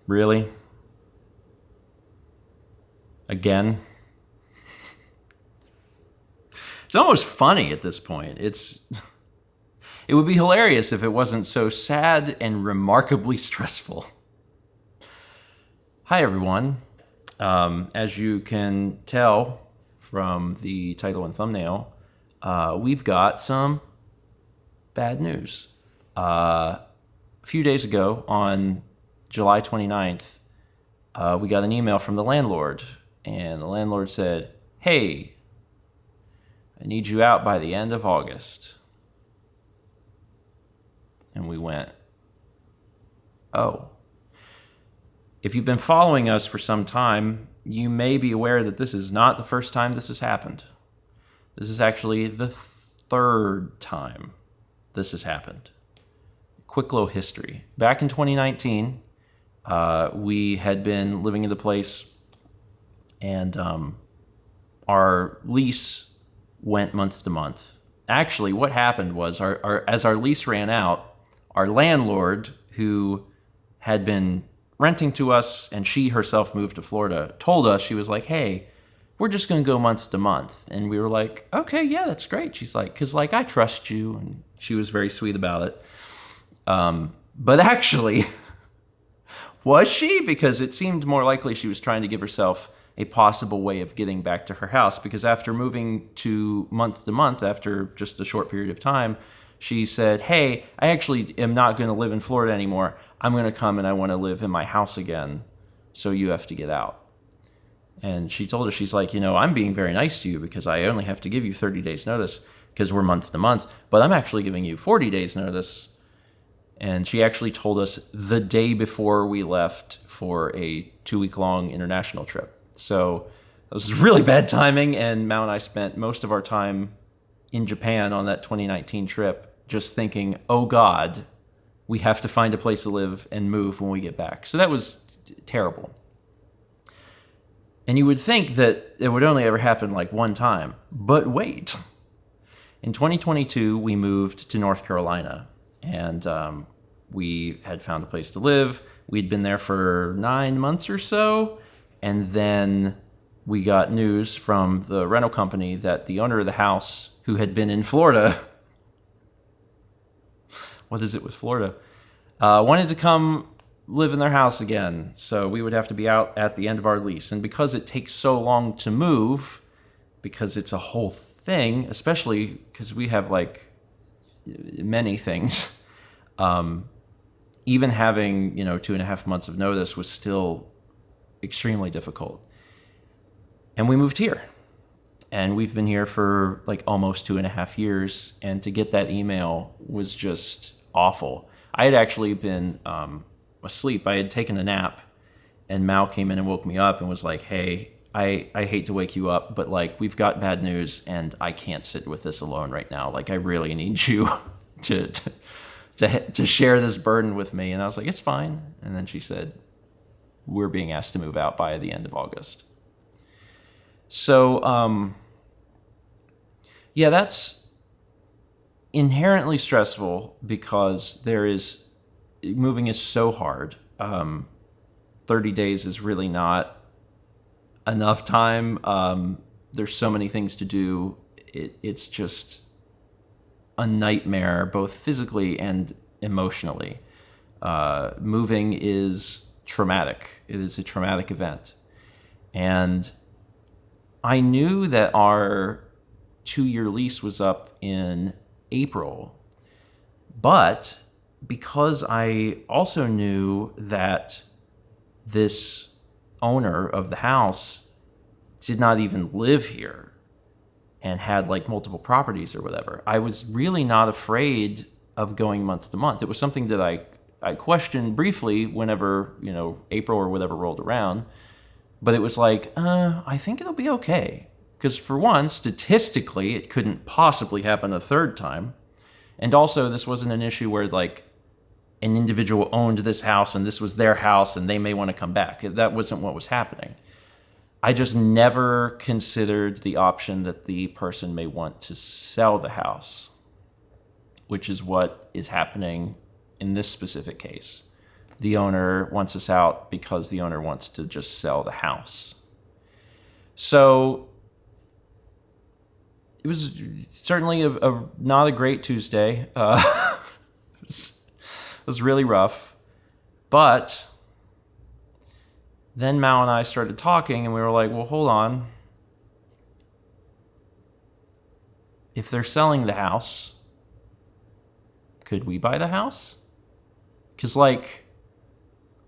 Really? Again? It's almost funny at this point. It would be hilarious if it wasn't so sad and remarkably stressful. Hi, everyone. As you can tell from the title and thumbnail, we've got some bad news. A few days ago, on July 29th, we got an email from the landlord, and the landlord said, "Hey, I need you out by the end of August." And we went, "Oh." If you've been following us for some time, you may be aware that this is not the first time this has happened. This is actually the third time this has happened. Quick little history. Back in 2019, we had been living in the place, and our lease went month to month. Actually, what happened was, as our lease ran out, our landlord, who had been renting to us, and she herself moved to Florida, told us, she was like, "Hey, we're just going to go month to month." And we were like, "Okay, yeah, that's great." She's like, "'Cause like, I trust you." And she was very sweet about it. But actually, was she? Because it seemed more likely she was trying to give herself a possible way of getting back to her house. Because after moving to month, after just a short period of time, she said, "Hey, I actually am not going to live in Florida anymore. I'm going to come and I want to live in my house again. So you have to get out." And she told us, she's like, "I'm being very nice to you because I only have to give you 30 days notice because we're month to month, but I'm actually giving you 40 days notice." And she actually told us the day before we left for a 2-week-long international trip. So it was really bad timing, and Mao and I spent most of our time in Japan on that 2019 trip just thinking, oh God, we have to find a place to live and move when we get back. So that was terrible. And you would think that it would only ever happen like one time. But wait. In 2022, we moved to North Carolina. And we had found a place to live. We'd been there for 9 months or so. And then we got news from the rental company that the owner of the house, who had been in Florida, what is it with Florida, wanted to come live in their house again. So we would have to be out at the end of our lease. And because it takes so long to move, because it's a whole thing, especially because we have like many things, even having 2.5 months of notice was still extremely difficult. And we moved here. And we've been here for like almost 2.5 years. And to get that email was just awful. I had actually been asleep. I had taken a nap, and Mal came in and woke me up and was like, "Hey, I hate to wake you up, but like, we've got bad news and I can't sit with this alone right now. Like, I really need you to share this burden with me." And I was like, "It's fine." And then she said, "We're being asked to move out by the end of August." So, yeah, that's inherently stressful because moving is so hard. 30 days is really not enough time. There's so many things to do. It's just a nightmare, both physically and emotionally. Moving is traumatic. It is a traumatic event. And I knew that our 2-year lease was up in April, but because I also knew that this owner of the house did not even live here and had like multiple properties or whatever, I was really not afraid of going month to month. It was something that I questioned briefly whenever, April or whatever rolled around. But it was like, I think it'll be okay. Because for one, statistically, it couldn't possibly happen a third time. And also, this wasn't an issue where like an individual owned this house and this was their house and they may want to come back. That wasn't what was happening. I just never considered the option that the person may want to sell the house, which is what is happening in this specific case. the owner wants us out because the owner wants to just sell the house. So it was certainly not a great Tuesday. It was really rough. But then Mao and I started talking, and we were like, well, hold on. If they're selling the house, could we buy the house? Because,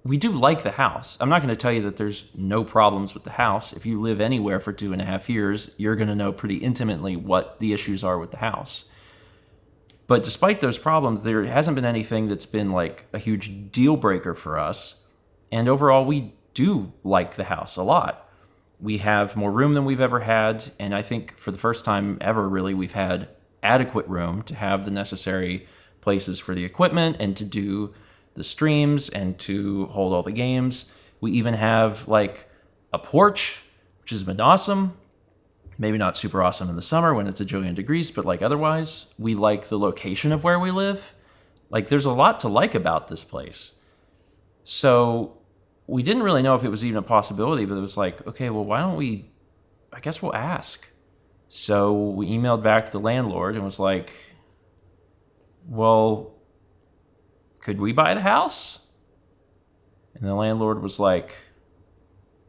we do like the house. I'm not going to tell you that there's no problems with the house. If you live anywhere for 2.5 years, you're going to know pretty intimately what the issues are with the house. But despite those problems, there hasn't been anything that's been a huge deal breaker for us. And overall, we do like the house a lot. We have more room than we've ever had. And I think for the first time ever, really, we've had adequate room to have the necessary places for the equipment and to do the streams and to hold all the games. We even have a porch, which has been awesome. Maybe not super awesome in the summer when it's a jillion degrees, but otherwise, we like the location of where we live. There's a lot to like about this place. So we didn't really know if it was even a possibility, but it was okay, well, why don't I guess we'll ask. So we emailed back to the landlord and was like, well, could we buy the house? And the landlord was like,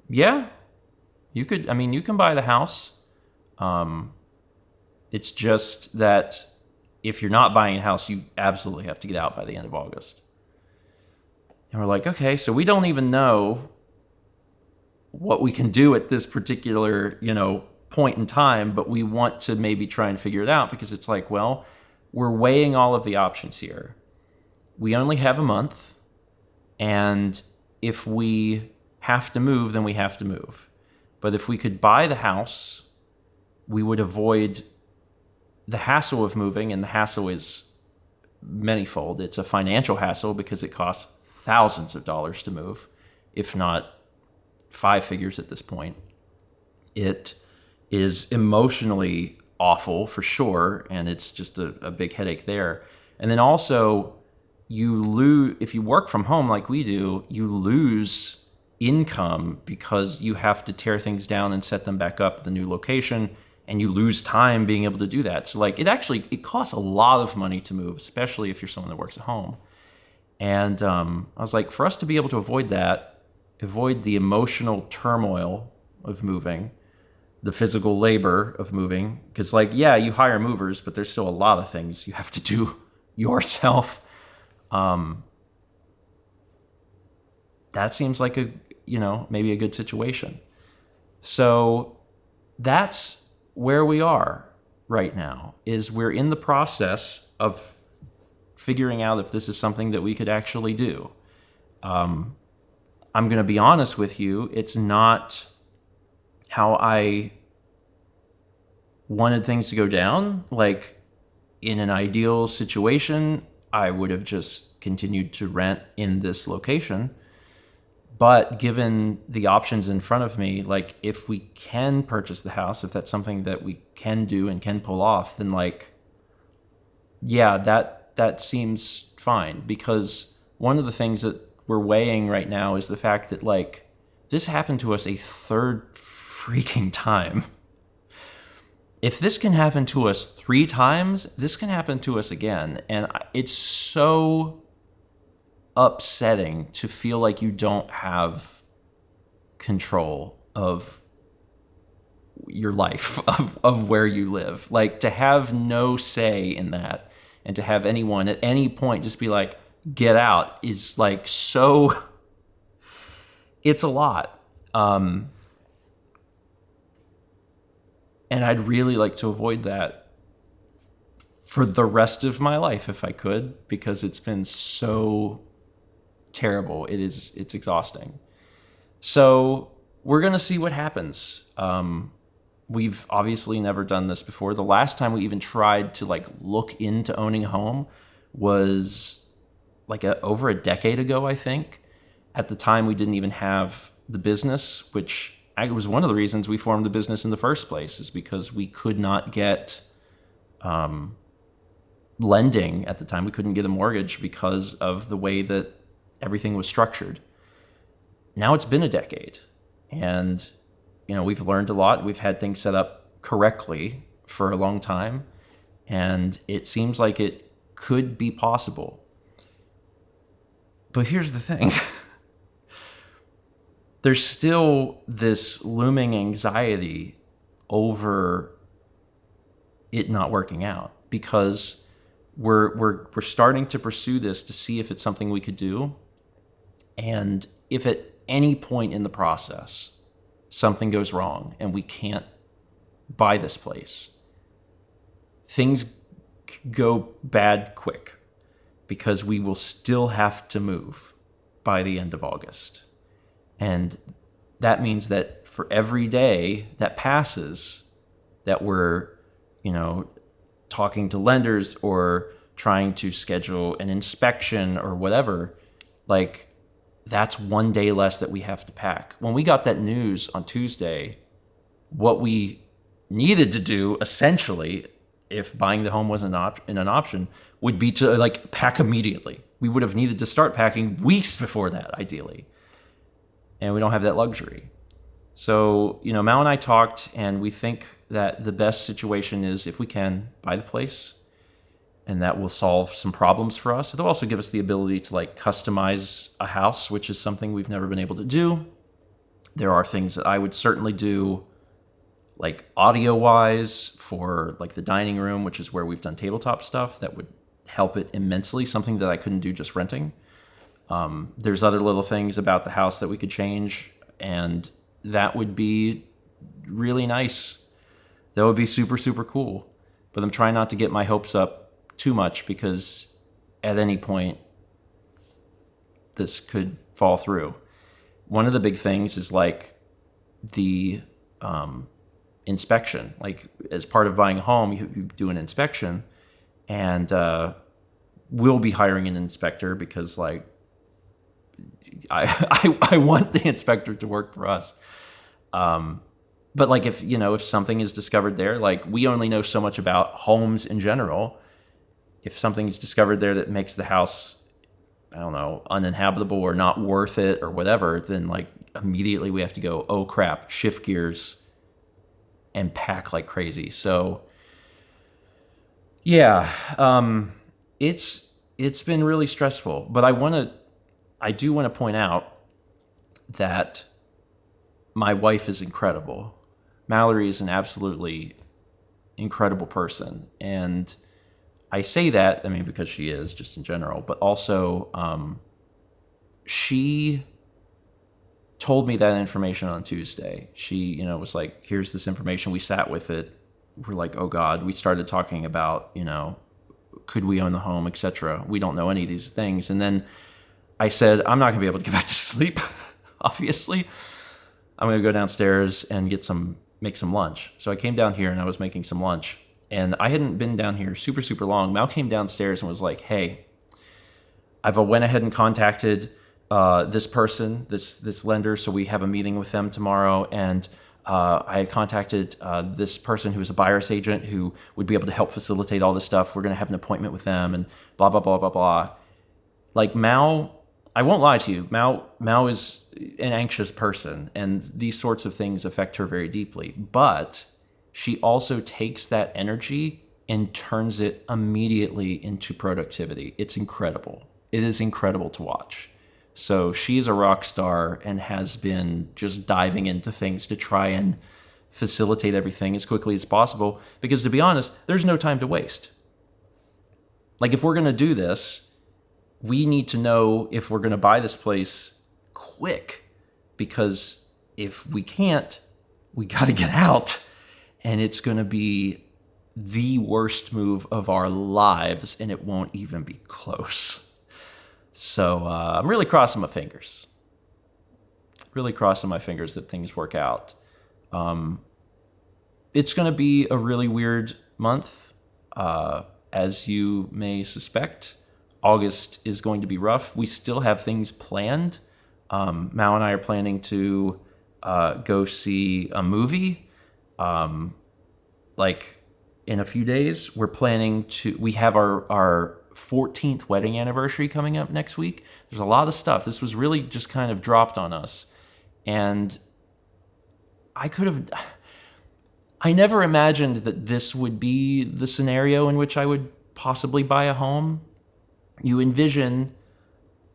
yeah, you can buy the house. It's just that if you're not buying a house, you absolutely have to get out by the end of August. And we're like, okay, so we don't even know what we can do at this particular, point in time, but we want to maybe try and figure it out because it's well, we're weighing all of the options here. We only have a month, and if we have to move, then we have to move. But if we could buy the house, we would avoid the hassle of moving, and the hassle is manyfold. It's a financial hassle because it costs thousands of dollars to move, if not 5 figures at this point. It is emotionally awful for sure, and it's just a big headache there. And then also, you lose, if you work from home like we do, you lose income because you have to tear things down and set them back up at the new location, and you lose time being able to do that. So it costs a lot of money to move, especially if you're someone that works at home. And I was like, for us to be able to avoid that, avoid the emotional turmoil of moving, the physical labor of moving, because you hire movers, but there's still a lot of things you have to do yourself. That seems like maybe a good situation. So that's where we are right now, is we're in the process of figuring out if this is something that we could actually do. I'm going to be honest with you, it's not how I wanted things to go down. In an ideal situation, I would have just continued to rent in this location. But given the options in front of me, if we can purchase the house, if that's something that we can do and can pull off, then that seems fine. Because one of the things that we're weighing right now is the fact that this happened to us a third freaking time. If this can happen to us 3 times, this can happen to us again. And it's so upsetting to feel like you don't have control of your life, of where you live. To have no say in that, and to have anyone at any point just be get out, is so... It's a lot. And I'd really like to avoid that for the rest of my life if I could, because it's been so terrible. It's exhausting. So we're going to see what happens. We've obviously never done this before. The last time we even tried to look into owning a home was over a decade ago, I think. At the time, we didn't even have the business, which was one of the reasons we formed the business in the first place, is because we could not get lending at the time. We couldn't get a mortgage because of the way that everything was structured. Now it's been a decade, and we've learned a lot. We've had things set up correctly for a long time, and it seems like it could be possible. But here's the thing. There's still this looming anxiety over it not working out, because we're starting to pursue this to see if it's something we could do. And if at any point in the process something goes wrong and we can't buy this place, things go bad quick, because we will still have to move by the end of August. And that means that for every day that passes that we're, talking to lenders or trying to schedule an inspection or whatever, like, that's one day less that we have to pack. When we got that news on Tuesday, what we needed to do, essentially, if buying the home wasn't an option, would be to pack immediately. We would have needed to start packing weeks before that, ideally. And we don't have that luxury. So, Mal and I talked, and we think that the best situation is if we can buy the place, and that will solve some problems for us. It'll also give us the ability to customize a house, which is something we've never been able to do. There are things that I would certainly do, audio-wise, for the dining room, which is where we've done tabletop stuff, that would help it immensely, something that I couldn't do just renting. There's other little things about the house that we could change, and that would be really nice. That would be super, super cool. But I'm trying not to get my hopes up too much, because at any point this could fall through. One of the big things is the inspection. As part of buying a home, you do an inspection, and we'll be hiring an inspector, because I want the inspector to work for us. But if something is discovered there, we only know so much about homes in general. If something is discovered there that makes the house, I don't know, uninhabitable or not worth it or whatever, then immediately we have to go, oh crap, shift gears and pack like crazy. So yeah, it's been really stressful. But I do want to point out that my wife is incredible. Mallory is an absolutely incredible person. And I say that, because she is, just in general, but also she told me that information on Tuesday. She, was like, here's this information. We sat with it. We're like, oh God. We started talking about, could we own the home, etc. We don't know any of these things. And then I said, I'm not going to be able to get back to sleep, obviously. I'm going to go downstairs and make some lunch. So I came down here and I was making some lunch. And I hadn't been down here super, super long. Mal came downstairs and was like, hey, I've went ahead and contacted this person, this lender, so we have a meeting with them tomorrow. And I contacted this person who is a buyer's agent who would be able to help facilitate all this stuff. We're going to have an appointment with them and blah, blah, blah, blah, blah. Mal, I won't lie to you, Mal is an anxious person, and these sorts of things affect her very deeply. But she also takes that energy and turns it immediately into productivity. It's incredible. It is incredible to watch. So she is a rock star and has been just diving into things to try and facilitate everything as quickly as possible. Because to be honest, there's no time to waste. If we're going to do this, we need to know if we're going to buy this place quick, because if we can't, we got to get out, and it's going to be the worst move of our lives, and it won't even be close. So I'm really crossing my fingers. Really crossing my fingers that things work out. It's going to be a really weird month, as you may suspect. August is going to be rough. We still have things planned. Mal and I are planning to go see a movie. In a few days, we have our 14th wedding anniversary coming up next week. There's a lot of stuff. This was really just kind of dropped on us. And I never imagined that this would be the scenario in which I would possibly buy a home. You envision,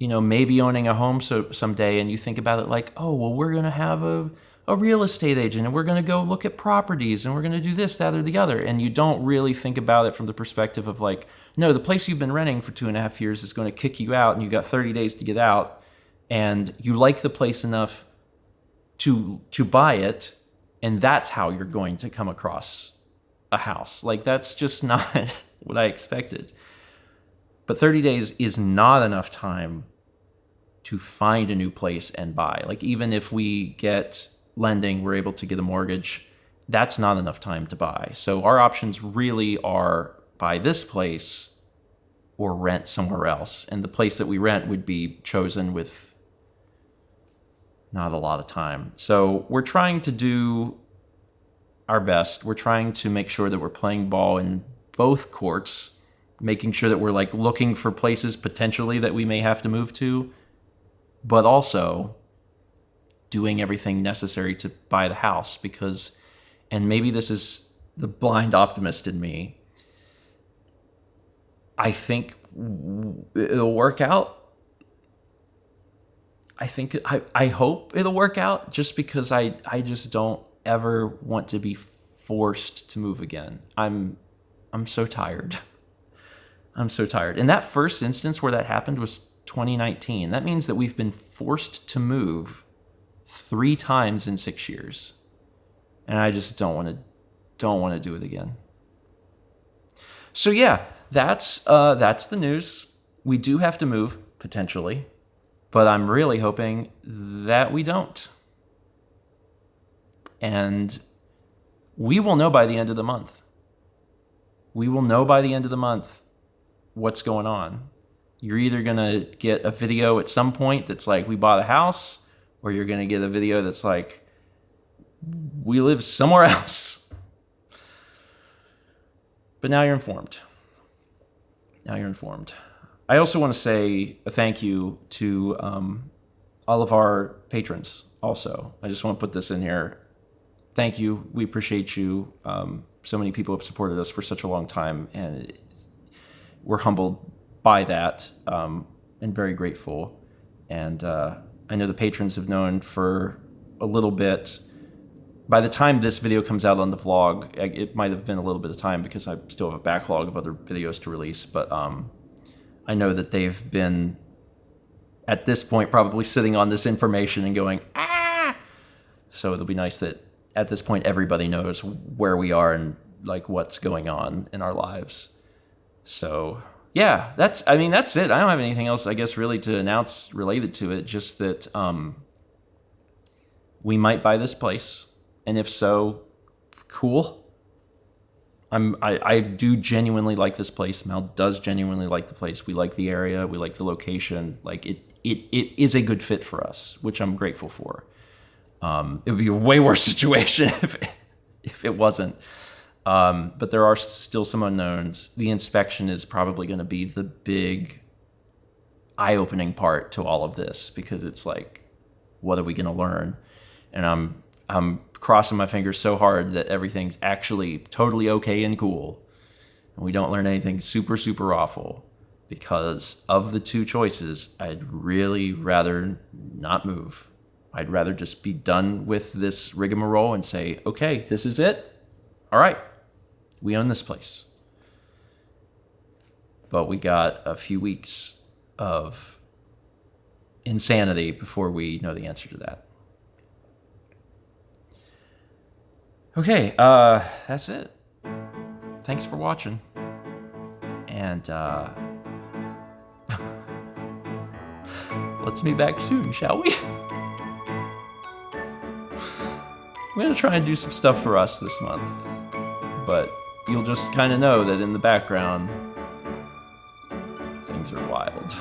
maybe owning a home someday, and you think about it like, oh, well, we're going to have a real estate agent, and we're going to go look at properties, and we're going to do this, that, or the other. And you don't really think about it from the perspective of like, no, the place you've been renting for 2.5 years is going to kick you out, and you got 30 days to get out, and you like the place enough to buy it, and that's how you're going to come across a house. Like, that's just not what I expected. But 30 days is not enough time to find a new place and buy. Like, even if we get lending, we're able to get a mortgage, that's not enough time to buy. So our options really are buy this place or rent somewhere else. And the place that we rent would be chosen with not a lot of time. So we're trying to do our best. We're trying to make sure that we're playing ball in both courts, making sure that we're like looking for places potentially that we may have to move to, but also doing everything necessary to buy the house because, and maybe this is the blind optimist in me, I think it'll work out. I hope it'll work out just because I just don't ever want to be forced to move again. I'm so tired. I'm so tired. And that first instance where that happened was 2019. That means that we've been forced to move 3 times in 6 years. And I just don't want to do it again. So yeah, that's the news. We do have to move potentially, but I'm really hoping that we don't. And we will know by the end of the month. We will know by the end of the month what's going on. You're either going to get a video at some point that's like, we bought a house, or you're going to get a video that's like, we live somewhere else. But now you're informed. Now you're informed. I also want to say a thank you to all of our patrons also. I just want to put this in here. Thank you. We appreciate you. So many people have supported us for such a long time, and we're humbled by that and very grateful. And I know the patrons have known for a little bit. By the time this video comes out on the vlog, it might have been a little bit of time because I still have a backlog of other videos to release. But I know that they've been, at this point, probably sitting on this information and going, ah! So it'll be nice that at this point, everybody knows where we are and like what's going on in our lives. So yeah, that's it. I don't have anything else, I guess, really to announce related to it. Just that we might buy this place, and if so, cool. I do genuinely like this place. Mel does genuinely like the place. We like the area. We like the location. Like it is a good fit for us, which I'm grateful for. It would be a way worse situation if it wasn't. But there are still some unknowns. The inspection is probably going to be the big eye-opening part to all of this, because it's like, what are we going to learn? And I'm crossing my fingers so hard that everything's actually totally okay and cool, and we don't learn anything super, super awful. Because of the 2 choices, I'd really rather not move. I'd rather just be done with this rigmarole and say, okay, this is it. All right, we own this place. But we got a few weeks of insanity before we know the answer to that. Okay, that's it. Thanks for watching. And let's meet back soon, shall we? I'm going to try and do some stuff for us this month, but you'll just kind of know that in the background, things are wild.